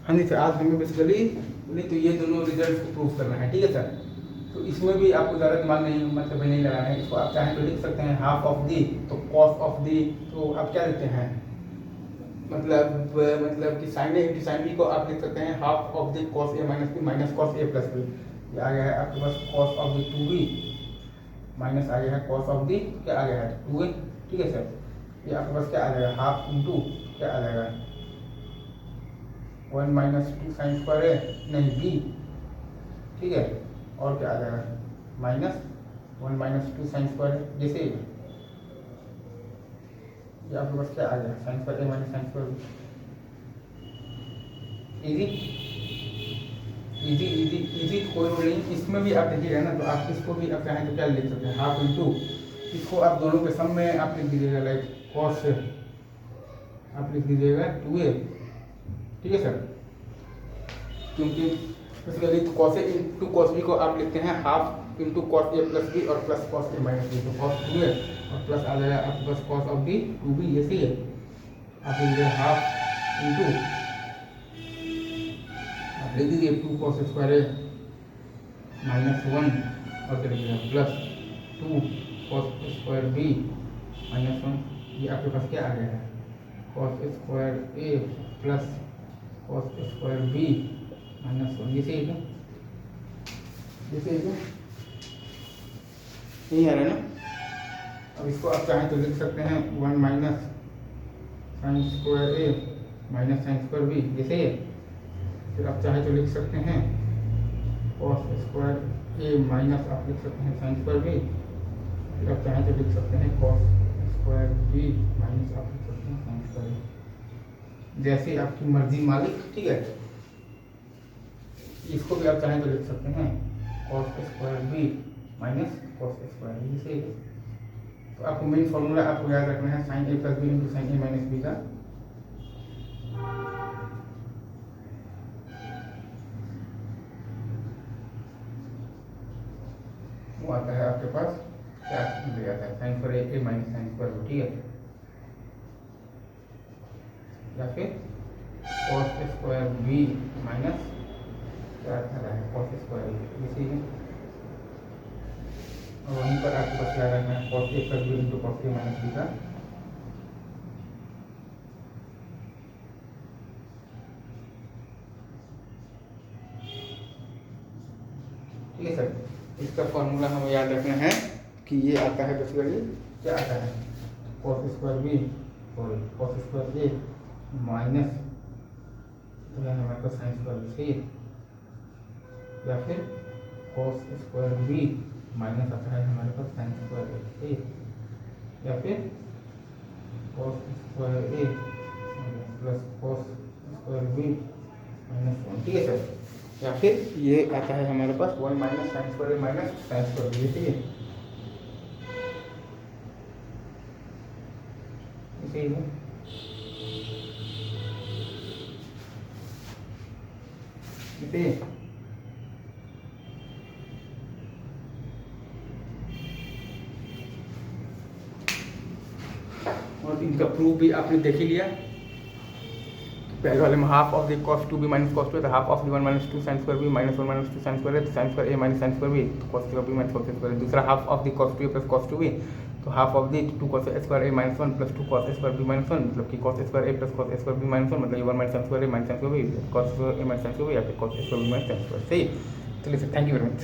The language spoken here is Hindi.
हाँ जी सर, आज हमें बेसिकली तो ये दोनों रिजल्ट को प्रूव करना है, ठीक है सर। तो इसमें भी आपको ज़्यादा दिमाग नहीं लगाना है। इसको आप चाहें तो लिख सकते हैं हाफ ऑफ दी, तो कॉस ऑफ दी, तो आप क्या लिखते हैं, मतलब कि sine A into sine B को आप लिख सकते हैं half of the cos A minus B minus cos A plus B. ये आ गया है आपके पास cos of the 2b minus आ गया है कॉस ऑफ दी, क्या आ गया है 2a, ठीक है सर। ये आपके पास क्या आ जाएगा, हाफ इंटू क्या आ जाएगा 1 माइनस 2 साइन स्क्वायर ए नहीं बी, ठीक है। और क्या आ जाएगा माइनस 1 माइनस 2 साइन स्क्वायर, जैसे ये आपके पास क्या आ गया साइन स्क्वायर ए minus sine square B. Easy easy easy easy, कोई रूल नहीं। इसमें भी आप देखिएगा ना, तो आप इसको भी आप चाहें तो क्या लिख सकते हैं हाफ इंटू, इसको आप दोनों के सम में आप लिख दीजिएगा, लाइक कॉस आप लिख दीजिएगा 2a, ठीक है सर। क्योंकि basically cos A into cos B को आप लिखते हैं half into cos A plus B और plus cos A minus B, तो कॉस 2a और प्लस आ जाएगा आपके पास कॉस ऑफ दी 2b, ये सही है। आप लिख दीजिए हाफ इंटू, आप लिख दीजिए 2 कॉस स्क्वायर ए माइनस 1 और क्या लिखिएगा plus 2 cos square B minus 1। ये आपके पास क्या आ गया है cos square A plus cos square B minus 1, ये सही है क्या, ये सही है क्या, यही आ रहा है ना। अब इसको आप चाहें तो लिख सकते हैं 1 माइनस साइन स्क्वायर ए माइनस साइन स्क्वायर बी, ये सही है। फिर आप चाहें तो लिख सकते हैं कॉस स्क्वायर ए माइनस आप लिख सकते हैं साइन स्क्वायर बी, फिर आप चाहें तो लिख सकते हैं कॉस स्क्वायर बी माइनस आप लिख सकते हैं साइन स्क्वायर बी, जैसे आपकी मर्जी मालिक, ठीक है। इसको भी आप चाहें तो लिख सकते हैं cos square B minus cos square b, सही है। तो आपको मेन फॉर्मूला आपको याद रखना है साइन ए प्लस बी इंटू साइन ए माइनस बी का। वो आता है आपके पास क्या दिया जाता है साइन स्क्वायर ए माइनस साइन स्क्वायर बी, ठीक है। या फिर कॉस स्क्वायर बी माइनस क्या आता है कॉस स्क्वायर बी, इसी है। और वहीं पर आपके पास क्या रखना है cos A plus B into cos A minus B का। ठीक है सर, इसका फॉर्मूला हमें याद रखना है कि ये आता है बेसिकली क्या आता है cos square B sorry cos square ए माइनस हमारे पास साइन स्क्वायर बी, सही है। या फिर कॉस स्क्वायर बी माइनस आता है हमारे पास साइन स्क्वायर ए, सही है। या फिर cos square A plus cos square B minus 1, ठीक है सर। या फिर ये आता है हमारे पास 1 माइनस साइन स्क्वायर ए माइनस साइन स्क्वायर बी, ठीक है, सही है। और इनका प्रूफ भी आपने देख ही लिया। पहले वाले में half of the cos 2b minus cos 2 है, तो half of the 1 minus 2 sine square B minus 1 minus 2 sine square है, तो साइन स्क्वायर ए माइनस साइन स्क्वायर बी, तो cos square B minus cos square है। दूसरा half of the cos 2a plus cos 2b, तो half of the 2 cos square A minus 1 plus 2 cos square B minus 1, मतलब कि cos square A plus cos square B minus 1, मतलब ये 1 माइनस साइन स्क्वायर ए minus sine square B, cos square ए माइनस साइन स्क्वायर बी या फिर cos square B minus sine square, सही। चलिए sir, thank you very much.